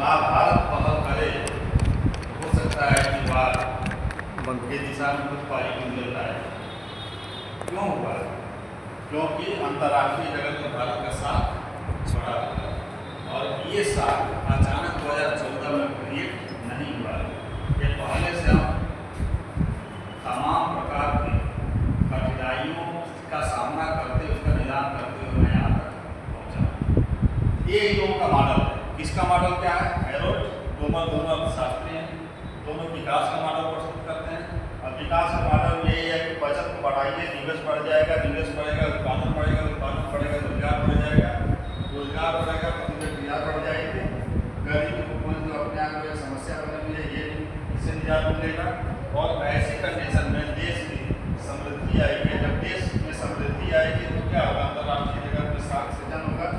भारत पहल करे तो हो सकता है कि वह ये दिशा में कुछ पॉजिटिव मिल रहा है। क्यों हुआ? क्योंकि अंतर्राष्ट्रीय जगत में भारत का साथ बढ़ा हुआ और ये साथ अचानक 2014 में क्रिएट नहीं हुआ। ये पहले से हम तमाम प्रकार की कठिनाइयों का सामना करते उसका निदान करते हुए मैं यहाँ तक पहुँचा। ये लोगों का मॉडल है। किसका मॉडल क्या है? हेरोल्ड टोमर दोनों अर्थशास्त्री हैं, दोनों विकास का मॉडल प्रस्तुत करते हैं। और विकास का मॉडल ये है कि बचत को बढ़ाइए, निवेश बढ़ जाएगा, निवेश बढ़ेगा, उत्पादन बढ़ेगा, उत्पादन बढ़ेगा, रोजगार बढ़ जाएगा, रोजगार बढ़ेगा, प्रतिनिधित्व बढ़ जाएगी, गरीबी हुकूमत जो अपने आप में समस्या बनी हुई है ये इससे निजात मिलेगा। और ऐसी कंडीशन में देश की समृद्धि आएगी। जब देश में समृद्धि आएगी तो क्या होगा? अंतर्राष्ट्रीय जगत में साख सृजन होगा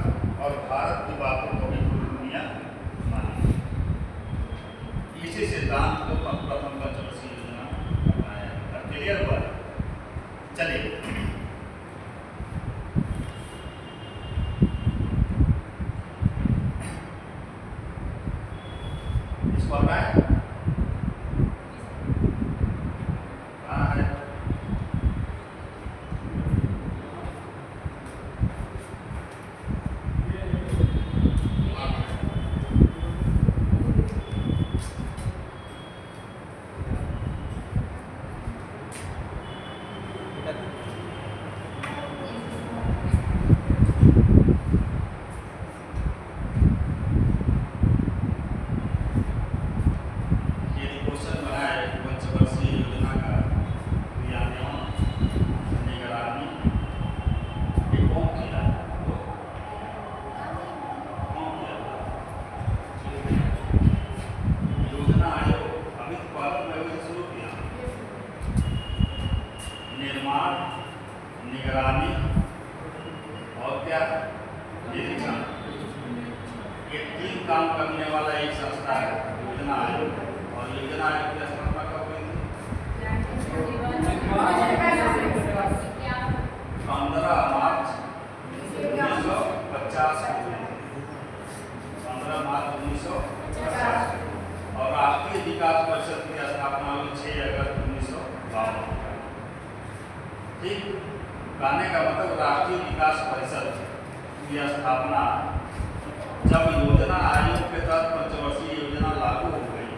और भारत की बातों को भी पूरी दुनिया मानेगी। इसी सिद्धांत को प्रथम पंचवर्षीय योजना अपनाया गया। क्लियर हुआ? चलिए इसको अपनाएं। निगरानी और क्या निरीक्षण, ये तीन काम करने वाला एक संस्था है योजना आयोग। और योजना आयोग की स्थापना कब हुई थी? 15 मार्च 1950 को हुई थी। 15 मार्च 1950 और राष्ट्रीय विकास परिषद की स्थापना हुई 6 अगस्त 1952। ठीक, कहने का मतलब राष्ट्रीय विकास परिषद की स्थापना जब योजना आयोग के तहत पंचवर्षीय योजना लागू हो गई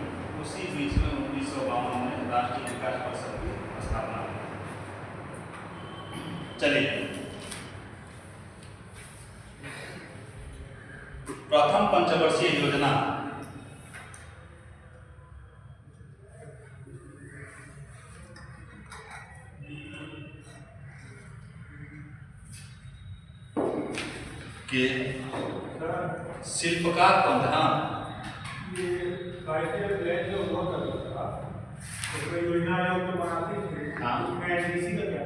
उसी बीच में 1952 में राष्ट्रीय विकास परिषद की स्थापना हुई। चलिए प्रथम पंचवर्षीय योजना के शिल्पकार प्रधान योजना आयोग तो बनाते थे। उसमें एनडीसी का क्या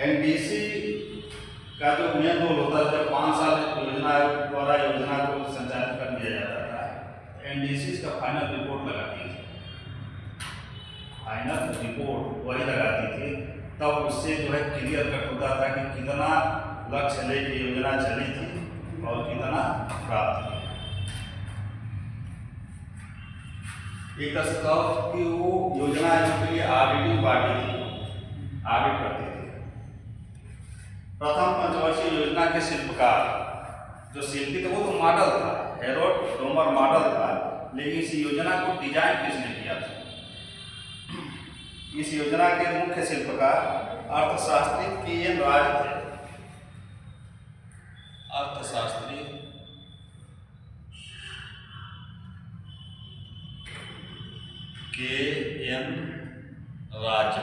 एनडीसी का जो मेन रोल होता है जब 5 साल योजना आयोग द्वारा योजना को संचालित कर दिया जाता था, एनडीसी इसका फाइनल रिपोर्ट लगाती थी। फाइनल रिपोर्ट वही लगाती थी। तब उससे जो है क्लियर कट होता था कि कितना लक्ष्य लेके योजना चली थी और कितना प्राप्त किया। एक तरह से कहो कि वो योजना के लिए ऑडिटिंग बॉडी थी, ऑडिट करती थी। प्रथम पंचवर्षीय योजना के शिल्पकार जो शिल्पी थे वो तो मॉडल था, हेरोल्ड टोमर मॉडल था, लेकिन इस योजना को डिजाइन किसने किया था? इस योजना के मुख्य शिल्पकार अर्थशास्त्री के.एन. राज थे। अर्थशास्त्री के.एन. राज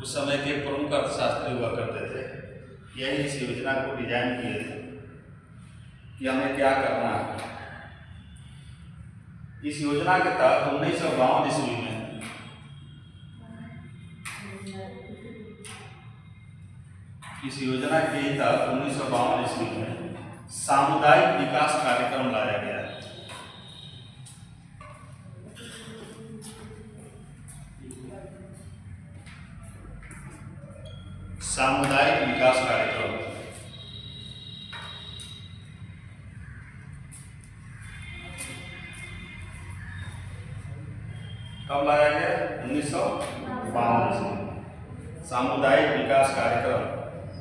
उस समय के प्रमुख अर्थशास्त्री हुआ करते थे। यही इस योजना को डिजाइन किए थे कि हमें क्या करना है। इस योजना के तहत 1952 ईस्वी में इस योजना के तहत 1952 ईस्वी में सामुदायिक विकास कार्यक्रम लाया गया। सामुदायिक विकास कार्यक्रम कब लाया गया? 1952 में। सामुदायिक विकास कार्यक्रम,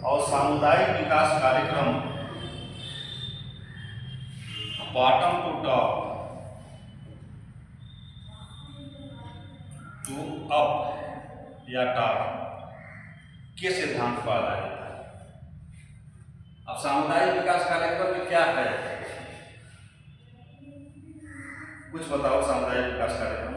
और सामुदायिक विकास कार्यक्रम bottom to top to up या टॉप के सिद्धांत पर आधारित है। अब सामुदायिक विकास कार्यक्रम में क्या है, कुछ बताओ। सामुदायिक विकास कार्यक्रम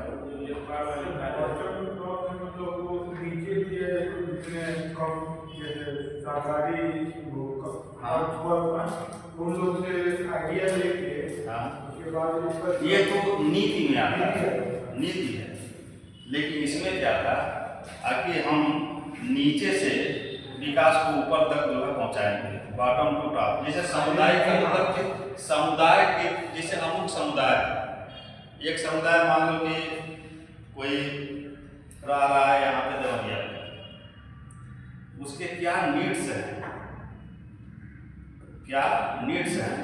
उन लोग से आइडिया लेके उसके बाद ये तो नीति में आता है, नीति है। लेकिन इसमें क्या था कि हम नीचे से विकास को ऊपर तक जो है पहुंचाएंगे, बॉटम टू टॉप। जैसे समुदाय का मतलब कि समुदाय के, जैसे अमुक समुदाय, एक समुदाय मान लो कि कोई रह रहा है यहाँ पे देवरिया, उसके क्या नीड्स हैं, क्या नीड्स हैं,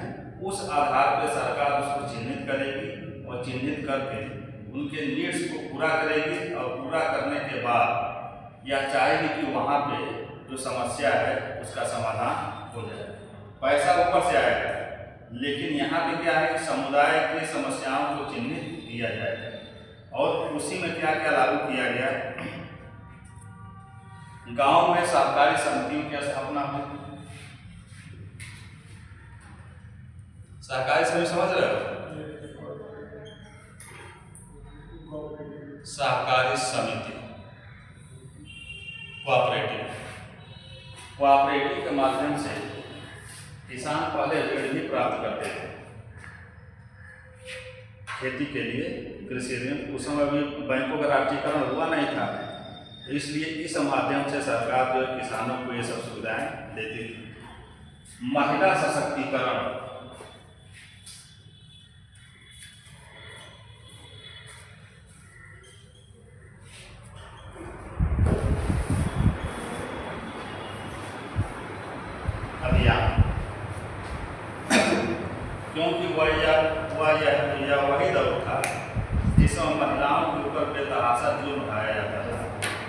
उस आधार पर सरकार उसको चिन्हित करेगी और चिन्हित करके उनके नीड्स को पूरा करेगी, और पूरा करने के बाद यह चाहेगी कि वहाँ पे जो समस्या है उसका समाधान हो जाए। पैसा ऊपर से आएगा, लेकिन यहाँ पे क्या है, समुदाय की समस्याओं को चिन्हित किया जाएगा। और उसी में क्या क्या लागू किया गया, गांव में सहकारी समितियों की स्थापना हुई। सहकारी समिति समझ रहे हो? सहकारी समिति, कोऑपरेटिव के माध्यम से किसान पहले ऋण भी प्राप्त करते थे खेती के लिए, कृषि ऋण। उस समय भी बैंकों का राष्ट्रीयकरण हुआ नहीं था, इसलिए इस माध्यम से सरकार जो किसानों को ये सब सुविधाएं देती थी। महिला सशक्तिकरण, क्योंकि वह वही दौर था जिसमें महिलाओं के ऊपर बेतहाशा जुल्म उठाया जाता था।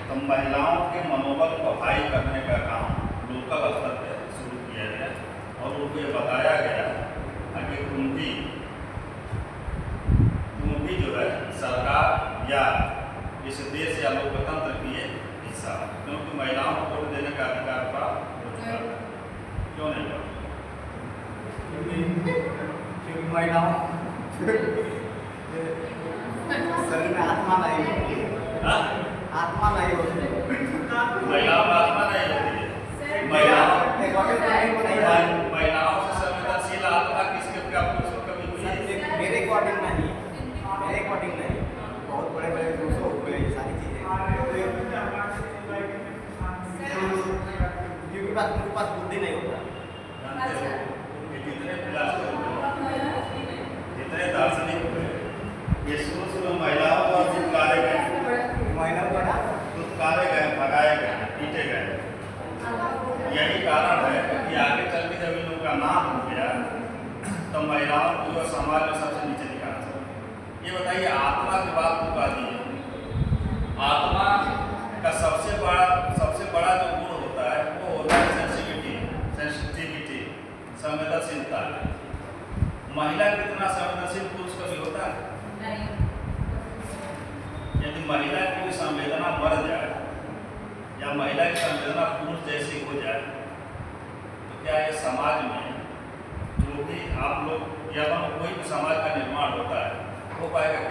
तो महिलाओं के मनोबल को हाई करने का काम लोकल स्तर पर शुरू किया गया, और उनको ये बताया गया कि तुम भी जो है सरकार या इस देश या लोकतंत्र की हिस्सा, क्योंकि महिलाओं को वोट देने का अधिकार प्राप्त हो चुका था। क्यों नहीं हुआ? महिलाओं शरीर में आत्मा नहीं होती है, आत्मा नहीं होती है, महिलाओं में आत्मा नहीं होती है। महिलाओं से संवेदनशील आत्मा किसके क्या पुरुषों कभी हुई है? मेरे अकॉर्डिंग नहीं, बहुत बड़े बड़े पुरुषों हो गए ये सारी चीजें, क्योंकि उनके पास बुद्धि नहीं होता। जितने दार्शनिक हुए, ये शुरू में महिलाओं को दुत्कारे गए, भगाए गए, पीटे गए। यही कारण है कि आगे चल के जब इन लोगों का नाम हो गया तो महिलाओं को समाज में सबसे नीचे दिखाना चाहिए। ये बताइए, आत्मा की बात को कह दी, आत्मा का सबसे बड़ा जो गुण होता है वो होता है सेंसिटिविटी, संवेदनशीलता। महिला कितना संवेदनशील पुरुष कभी होता है? यदि महिला की संवेदना मर जाए या महिला की संवेदना पुरुष जैसी हो जाए तो क्या ये समाज में जो भी आप लोग या कोई भी समाज का निर्माण होता है हो पाएगा क्या?